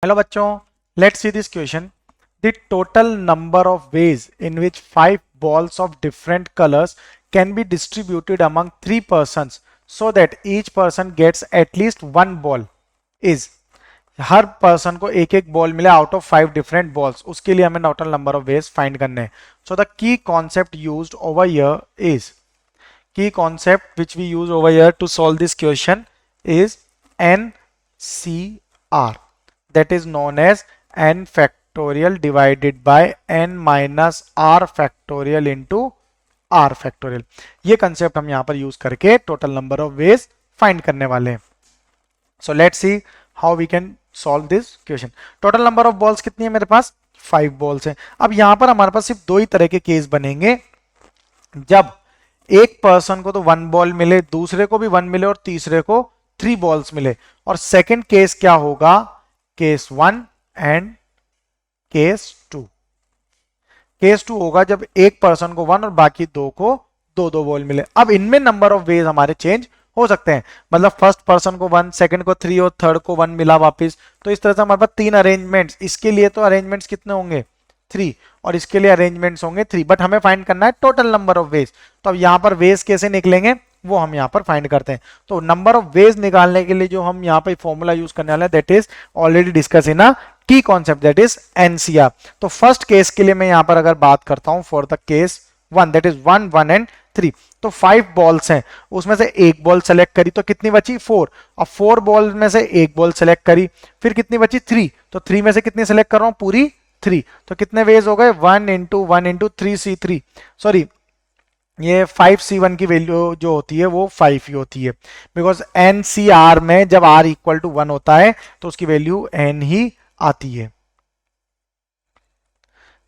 Hello bachcho, let's see this question. The total number of ways in which 5 balls of different colors can be distributed among 3 persons so that each person gets at least one ball is. Her person को एक एक ball मिला out of 5 different balls, उसके लिए हमें total number of ways find करने हैं. So the key concept used over here is, key concept which we use over here to solve this question is NCR, that is known as n factorial divided by n minus r factorial into r factorial. ये concept हम यहां पर use करके total number of ways find करने वाले हैं. So let's see how we can solve this question. Total number of balls कितनी है मेरे पास? 5 बॉल्स हैं. अब यहां पर हमारे पास सिर्फ दो ही तरह के केस बनेंगे, जब एक पर्सन को तो 1 बॉल मिले, दूसरे को भी 1 मिले और तीसरे को 3 बॉल्स मिले. और सेकंड केस क्या होगा? Case 1 and case 2. केस 2 होगा जब एक पर्सन को 1 और बाकी दो को दो बॉल मिले. अब इनमें नंबर ऑफ वेज हमारे चेंज हो सकते हैं, मतलब फर्स्ट पर्सन को 1, सेकंड को 3 और थर्ड को 1 मिला वापस. तो इस तरह से हमारे पास 3 अरेंजमेंट्स. इसके लिए तो अरेंजमेंट्स कितने होंगे? 3. और इसके लिए अरेंजमेंट्स होंगे 3. बट हमें फाइंड करना है टोटल नंबर ऑफ वेज. तो अब यहां पर वेज कैसे निकलेंगे वो हम यहां पर फाइंड करते हैं. तो नंबर ऑफ वेज निकालने के लिए जो हम यहां पर फॉर्मूला यूज करने वाले हैं, that is already discuss in a key concept, that is NCR. तो फर्स्ट केस के लिए मैं यहां पर अगर बात करता हूं for the case 1, that is 1, 1 and 3. तो 5 बॉल्स हैं, उसमें से एक बॉल सेलेक्ट करी तो कितनी बची? 4. अब 4 बॉल में से एक बॉल सेलेक्ट करी, फिर कितनी बची? 3. तो 3 में से कितनी सेलेक्ट कर रहा हूं? पूरी 3. तो कितने वेज हो गए? 1 इंटू 1 इंटू 3C3, सॉरी ये 5C1 की वैल्यू जो होती है वो 5 ही होती है, बिकॉज NCR में जब R इक्वल टू 1 होता है तो उसकी वैल्यू n ही आती है.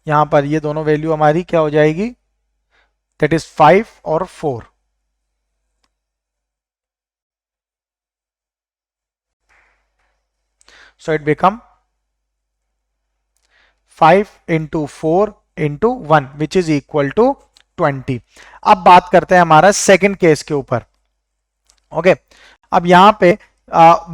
यहां पर ये दोनों वैल्यू हमारी क्या हो जाएगी? दैट इज 5 और 4. So it become 5 into 4 into 1 which is equal to 20. अब बात करते हैं हमारा सेकंड केस के ऊपर. ओके, अब यहां पे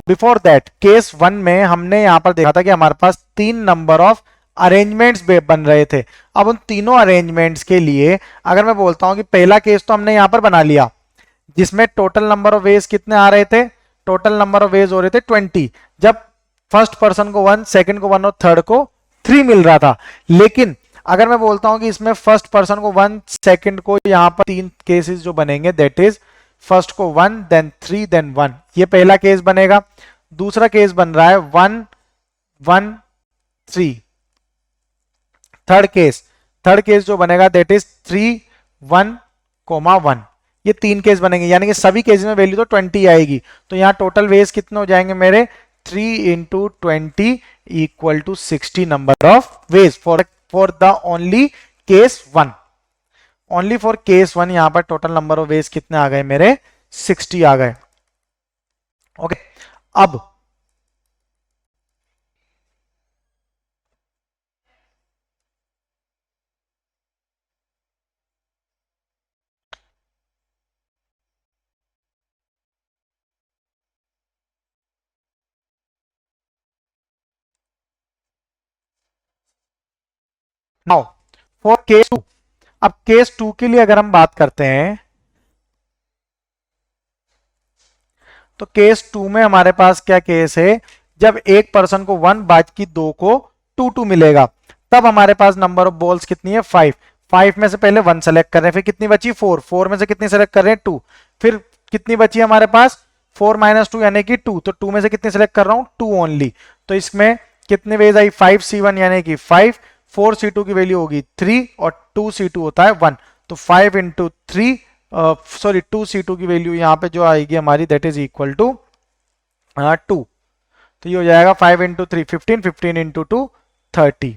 बिफोर दैट केस 1 में हमने यहां पर देखा था कि हमारे पास 3 नंबर ऑफ अरेंजमेंट्स बन रहे थे. अब उन तीनों अरेंजमेंट्स के लिए अगर मैं बोलता हूं कि पहला केस तो हमने यहां पर बना लिया, जिसमें टोटल नंबर ऑफ वेज कितने आ रहे थे? टोटल नंबर ऑफ वेज हो रहे थे 20, जब फर्स्ट पर्सन को 1, सेकंड को 1 और थर्ड को 3 मिल रहा था. लेकिन अगर मैं बोलता हूं कि इसमें फर्स्ट पर्सन को 1, सेकंड को यहां पर 3 केसेस जो बनेंगे, दैट इज फर्स्ट को 1 देन 3 देन 1, ये पहला केस बनेगा. दूसरा केस बन रहा है 1, 1, 3. थर्ड केस जो बनेगा दैट इज 3, 1, 1. ये 3 केस बनेंगे, यानी कि सभी केस में वैल्यू तो 20 आएगी. तो यहाँ टोटल वेज कितने हो जाएंगे मेरे? 3 into 20 equal to 60 number of ways for the only case 1. Only for case 1 यहां पर टोटल नंबर ऑफ वेज कितने आ गए मेरे? 60 आ गए. ओके, अब नाउ फॉर केस 2. अब केस 2 के लिए अगर हम बात करते हैं तो केस 2 में हमारे पास क्या केस है? जब एक पर्सन को 1, बाकी दो को 2, 2 मिलेगा, तब हमारे पास नंबर ऑफ बॉल्स कितनी है? 5. 5 में से पहले 1 सेलेक्ट कर रहे हैं, फिर कितनी बची? 4. 4 में से कितनी सेलेक्ट कर रहे हैं? 2. फिर कितनी बची हमारे पास? 4 माइनस 2 यानी कि 2. तो 2 में से कितनी सेलेक्ट कर रहा हूं? 2 ओनली. तो इसमें कितने वेज आई? 5C1 यानी कि 5. 4C2 की वैल्यू होगी 3 और 2C2 होता है 1. तो 5 इंटू 3, सॉरी 2C2 की वैल्यू यहाँ पे जो आएगी हमारी, दैट इज इक्वल टू 2. तो ये हो जाएगा 5 इंटू 3 15, 15 इंटू 2 30.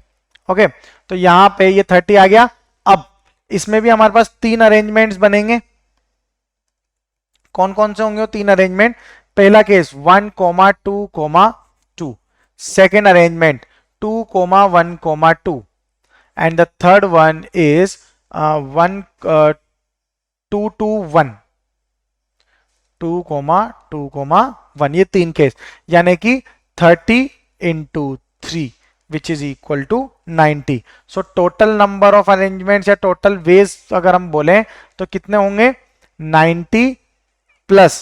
ओके, तो यहाँ पे ये 30 आ गया. अब इसमें भी हमारे पास 3 अरेंजमेंट्स बनेंगे. कौन कौन से होंगे वो 3 अरेंजमेंट? पहला case 1, 2, 2. Second arrangement 2, 1, 2. And the third one is 1, 2, 2, 1. 2, 2, 1. ये 3 केस, यानी कि 30 into 3 which is equal to 90. So total number of arrangements या total ways अगर हम बोलें तो कितने होंगे 90 प्लस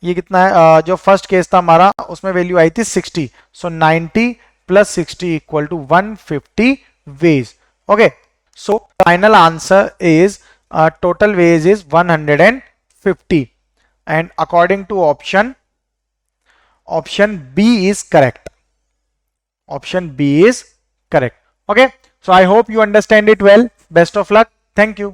ये कितना है जो फर्स्ट केस था हमारा उसमें वैल्यू आई थी 60. सो 90 plus 60 equal to 150 ways. Okay, so final answer is total ways is 150 and according to option B is correct. Option B is correct. Okay, so I hope you understand it well. Best of luck. Thank you.